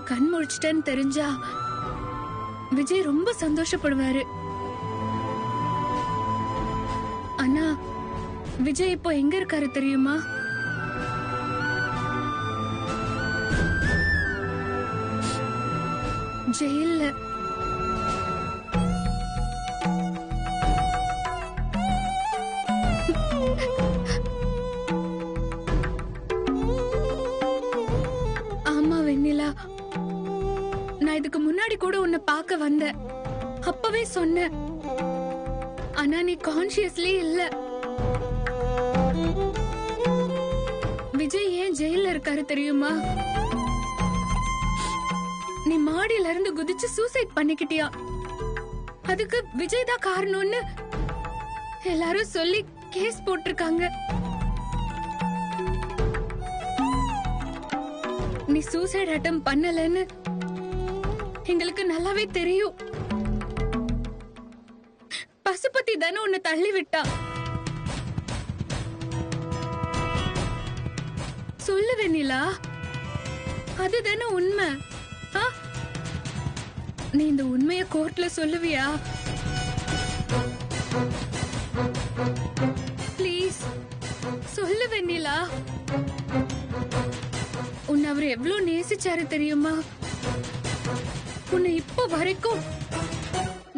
கண் முழிச்சிட்டேன்னு தெரிஞ்சா விஜய் ரொம்ப சந்தோஷப்படுவாரு. ஆனா விஜய் இப்போ எங்க இருக்காரு தெரியுமா? ஜெயில்ல. ஆமா வெண்ணிலா, நான் இதுக்கு முன்னாடி கூட உன்னை பார்க்க வந்தேன். அப்பவே சொன்னேன், ஆனா நீ கான்சியஸ்லயே இல்ல. விஜய் ஏன் ஜெயில்ல இருக்காரு தெரியுமா? நீ மாடியில இருந்து குதிச்சு சூசைட் பண்ணிக்கிட்டியா? அதுக்கு விஜய் தான் காரணம்னு எல்லாரும் சொல்லி கேஸ் போட்டிருக்காங்க. நீ சூசைட் அட்டம் பண்ணலன்னு எங்களுக்கு நல்லாவே தெரியும். பசுபதி தானே உன்னை தள்ளி விட்டா. சொல்லு வெண்ணிலா, அதுதானே உண்மை. நீ இந்த உண்மைய கோர்ட்ல சொல்லுவியா? ப்ளீஸ் சொல்லு வெண்ணிலா. உன்னை அவர் எவ்வளவு நேசிச்சாரு தெரியுமா? உன்னை இப்ப வரைக்கும்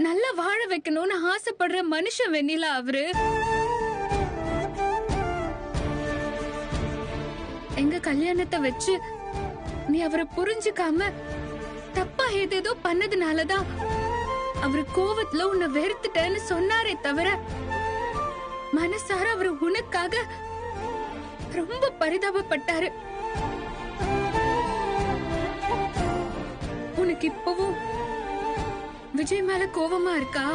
நல்லா வாழ வைக்கணும்னு ஆசைப்படுற மனுஷன் வெண்ணிலா அவரு. எங்க கல்யாணத்தை வச்சு நீ அவரை புரிஞ்சுக்காம தப்பா ஏதேதோ பண்ணதுனாலதான் அவரு கோவத்துல உன்னை வெறுத்துட்டேன்னு சொன்னாரே தவிர மனசார அவரு உனக்காக ரொம்ப பரிதாபப்பட்டாரு. உனக்கு இப்பவும் விஜய் மேல கோவமா இருக்கா?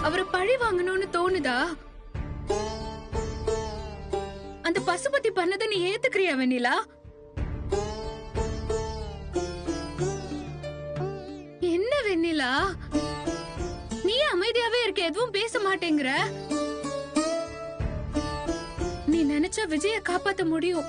அவரை பழி வாங்கணும்னு தோணுதா? அந்த பசுபதி பண்ணதை நீ ஏத்துக்கிறியா வெண்ணிலா? என்ன வெண்ணிலா, நீ அமைதியாவே இருக்க, எதுவும் பேச மாட்டேங்கிற. நீ நினைச்சா விஜய காப்பாத்த முடியும்.